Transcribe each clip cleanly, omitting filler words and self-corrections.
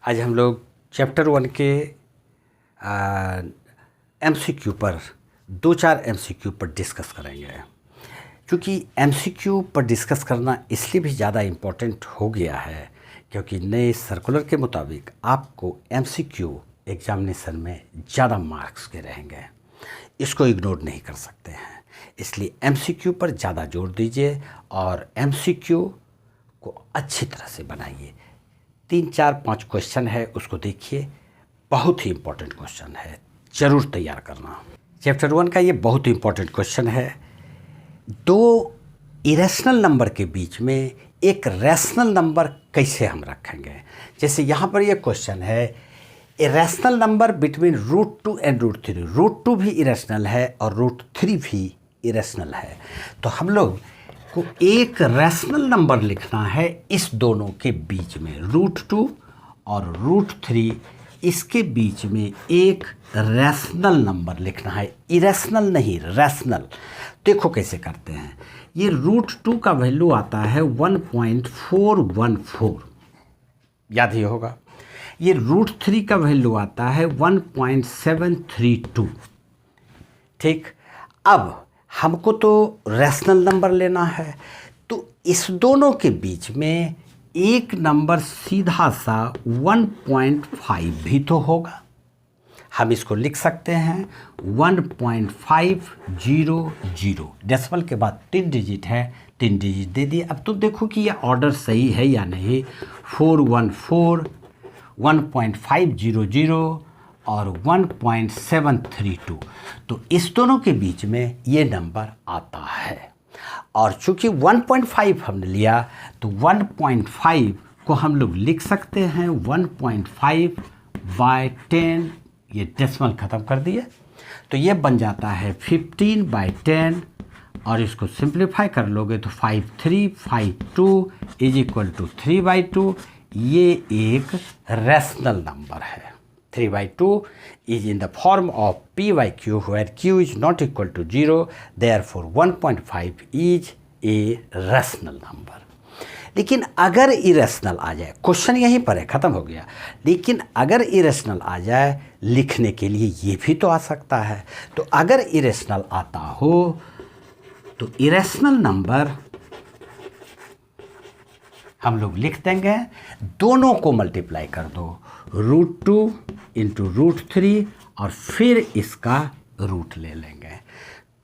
आज हम लोग चैप्टर 1 के MCQ पर 2-4 MCQ पर डिस्कस करेंगे। क्योंकि MCQ पर डिस्कस करना इसलिए भी ज़्यादा इम्पोर्टेंट हो गया है क्योंकि नए सर्कुलर के मुताबिक आपको MCQ एग्जामिनेशन में ज़्यादा मार्क्स के रहेंगे, इसको इग्नोर नहीं कर सकते हैं। इसलिए MCQ पर ज़्यादा जोर दीजिए और MCQ को अच्छी तरह से बनाइए। 3-4-5 क्वेश्चन है, उसको देखिए, बहुत ही इम्पोर्टेंट क्वेश्चन है, ज़रूर तैयार करना। चैप्टर 1 का ये बहुत ही इम्पोर्टेंट क्वेश्चन है। दो इरेशनल नंबर के बीच में एक रैशनल नंबर कैसे हम रखेंगे। जैसे यहाँ पर ये क्वेश्चन है, a rational number between √2 and √3। √2 भी इरेशनल है और √3 भी इरेशनल है। तो हम लोग को एक रैशनल नंबर लिखना है इस दोनों के बीच में, √2 और √3, इसके बीच में एक रैशनल नंबर लिखना है, इरेशनल नहीं, रैशनल। देखो कैसे करते हैं। ये √2 का वैल्यू आता है 1.414, याद ही होगा। ये √3 का वैल्यू आता है 1.732। ठीक, अब हमको तो रैशनल नंबर लेना है, तो इस दोनों के बीच में एक नंबर सीधा सा 1.5 भी तो होगा। हम इसको लिख सकते हैं 1.500। डेसिमल के बाद 3 डिजिट है, 3 डिजिट दे दिए। अब तो देखो कि ये ऑर्डर सही है या नहीं। 414, 1.500 और 1.732, तो इस दोनों के बीच में ये नंबर आता है। और चूंकि 1.5 हमने लिया तो 1.5 को हम लोग लिख सकते हैं 1.5/10, ये डेसिमल ख़त्म कर दिए, तो ये बन जाता है 15/10। और इसको सिंप्लीफाई कर लोगे तो 5352 = 3/2। ये एक रैशनल नंबर है। 3/2 is in the form of p/q where q is not equal to 0, therefore 1.5 is a rational number। लेकिन अगर इरेशनल आ जाए, क्वेश्चन यहीं पर है, ख़त्म हो गया। लेकिन अगर इरेशनल आ जाए, लिखने के लिए ये भी तो आ सकता है। तो अगर इरेशनल आता हो तो इरेशनल नंबर हम लोग लिख देंगे, दोनों को मल्टीप्लाई कर दो, √2 × √3 और फिर इसका रूट ले लेंगे।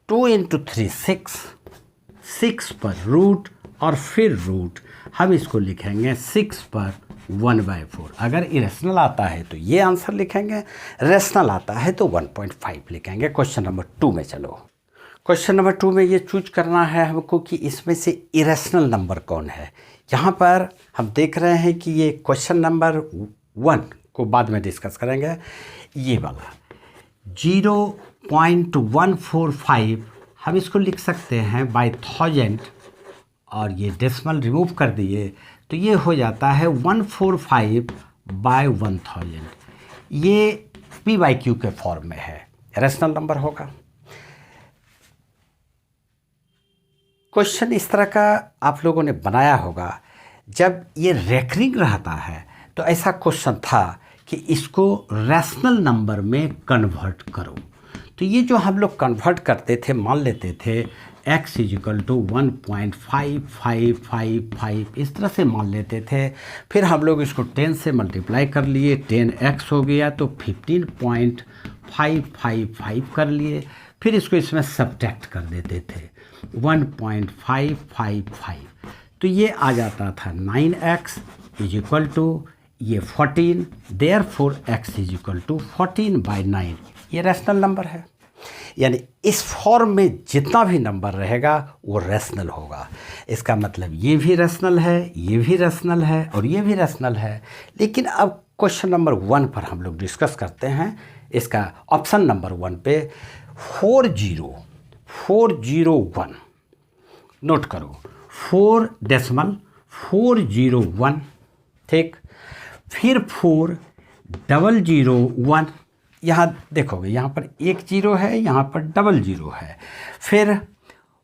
2 × 3 6 पर रूट और फिर रूट, हम इसको लिखेंगे 6 पर 1/4। अगर इरेशनल आता है तो ये आंसर लिखेंगे, रेशनल आता है तो 1.5 लिखेंगे। क्वेश्चन नंबर 2 में चलो। क्वेश्चन नंबर 2 में ये चूज करना है हमको कि इसमें से इरेशनल नंबर कौन है। यहाँ पर हम देख रहे हैं कि ये क्वेश्चन नंबर 1 को बाद में डिस्कस करेंगे। ये वाला 0.145 हम इसको लिख सकते हैं बाय 1000 और ये डेसिमल रिमूव कर दिए तो ये हो जाता है 145/1000। ये p/q के फॉर्म में है, रैशनल नंबर होगा। क्वेश्चन इस तरह का आप लोगों ने बनाया होगा। जब ये रेकरिंग रहता है तो ऐसा क्वेश्चन था कि इसको रैशनल नंबर में कन्वर्ट करो। तो ये जो हम लोग कन्वर्ट करते थे, मान लेते थे x = 1.5555, इस तरह से मान लेते थे। फिर हम लोग इसको 10 से मल्टीप्लाई कर लिए, 10x हो गया तो 15.555 कर लिए। फिर इसको इसमें सब्ट्रैक्ट कर देते थे 1.555, तो ये आ जाता था 9x = ये 14, देयरफॉर x = 14/9। ये रैशनल नंबर है, यानी इस फॉर्म में जितना भी नंबर रहेगा वो रैशनल होगा। इसका मतलब ये भी रैशनल है, ये भी रैशनल है और ये भी रैशनल है। लेकिन अब क्वेश्चन नंबर 1 पर हम लोग डिस्कस करते हैं। इसका ऑप्शन नंबर 1 पे 401, नोट करो, 4.401, ठीक। फिर 4001, यहाँ देखोगे यहाँ पर 1 0 है, यहाँ पर 00 है, फिर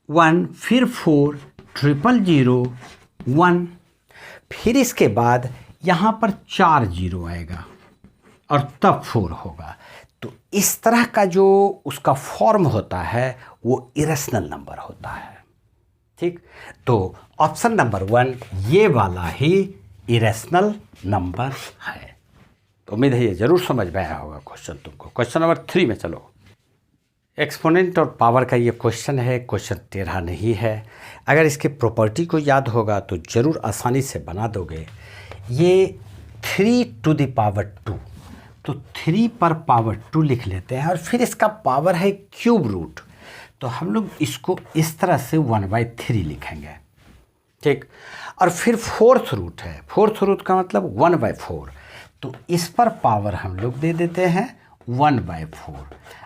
1, फिर 4 00001, फिर इसके बाद यहाँ पर 4 जीरो आएगा और तब 4 होगा। तो इस तरह का जो उसका फॉर्म होता है वो इरेशनल नंबर होता है। ठीक, तो ऑप्शन नंबर 1 ये वाला ही इरेशनल नंबर है। तो उम्मीद है ये जरूर समझ में आया होगा क्वेश्चन तुमको। क्वेश्चन नंबर 3 में चलो। एक्सपोनेंट और पावर का ये क्वेश्चन है, क्वेश्चन टेढ़ा नहीं है। अगर इसके प्रॉपर्टी को याद होगा तो ज़रूर आसानी से बना दोगे। ये 3 टू द पावर 2, तो 3 पर पावर 2 लिख लेते हैं और फिर इसका पावर है क्यूब रूट, तो हम लोग इसको इस तरह से 1/3 लिखेंगे। ठीक, और फिर 4th रूट है, 4th रूट का मतलब 1/4, तो इस पर पावर हम लोग दे देते हैं 1/4।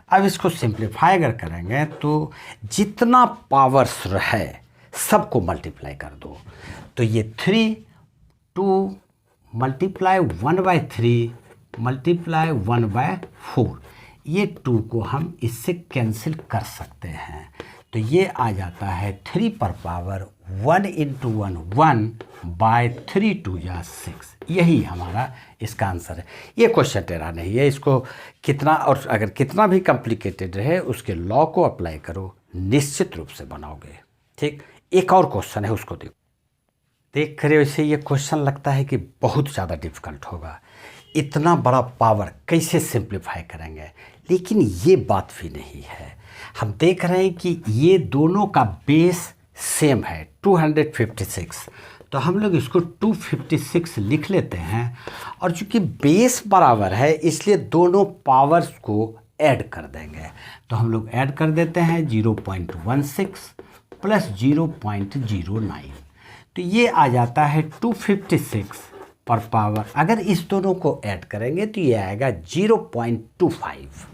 अब इसको सिंप्लीफाई अगर करेंगे तो जितना पावर्स है सबको मल्टीप्लाई कर दो, तो ये 3 2 मल्टीप्लाई 1/3 मल्टीप्लाई 1/4, ये 2 को हम इससे कैंसिल कर सकते हैं। तो ये आ जाता है 3 पर पावर 1 × 1 1/3 2 या 6। यही हमारा इसका आंसर है। ये क्वेश्चन टेढ़ा नहीं है, इसको कितना और अगर कितना भी कॉम्प्लिकेटेड रहे उसके लॉ को अप्लाई करो, निश्चित रूप से बनाओगे। ठीक, एक और क्वेश्चन है उसको देखो। देख रहे हो इसे, ये क्वेश्चन लगता है कि बहुत ज़्यादा डिफ़िकल्ट होगा, इतना बड़ा पावर कैसे सिंप्लीफाई करेंगे, लेकिन ये बात भी नहीं है। हम देख रहे हैं कि ये दोनों का बेस सेम है 256, तो हम लोग इसको 256 लिख लेते हैं और चूँकि बेस बराबर है इसलिए दोनों पावर्स को ऐड कर देंगे। तो हम लोग ऐड कर देते हैं 0.16 प्लस 0.09, तो ये आ जाता है 256 पर पावर। अगर इस दोनों को ऐड करेंगे तो ये आएगा 0.25।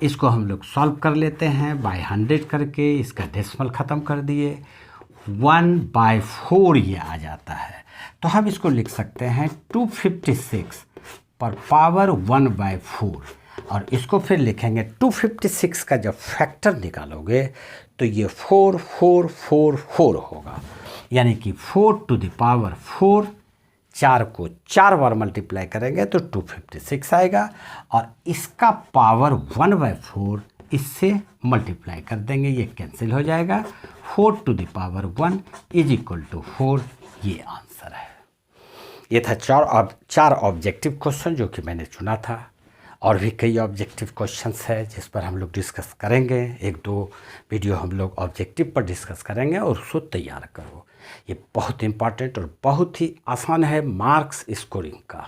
इसको हम लोग सॉल्व कर लेते हैं बाय 100 करके, इसका डेसिमल ख़त्म कर दिए, 1/4 ये आ जाता है। तो हम इसको लिख सकते हैं 256 पर पावर 1/4, और इसको फिर लिखेंगे 256 का जब फैक्टर निकालोगे तो ये 4444 होगा, यानी कि 4 टू द पावर 4, 4 को 4 बार मल्टीप्लाई करेंगे तो 256 आएगा, और इसका पावर 1/4 इससे मल्टीप्लाई कर देंगे, ये कैंसिल हो जाएगा। 4 टू द पावर 1 = 4, ये आंसर है। ये था 4 ऑब्जेक्टिव क्वेश्चन जो कि मैंने चुना था। और भी कई ऑब्जेक्टिव क्वेश्चंस है जिस पर हम लोग डिस्कस करेंगे। 1-2 वीडियो हम लोग ऑब्जेक्टिव पर डिस्कस करेंगे और उसको तैयार करो। ये बहुत इंपॉर्टेंट और बहुत ही आसान है मार्क्स स्कोरिंग का।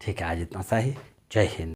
ठीक है, आज इतना सा ही। जय हिंद।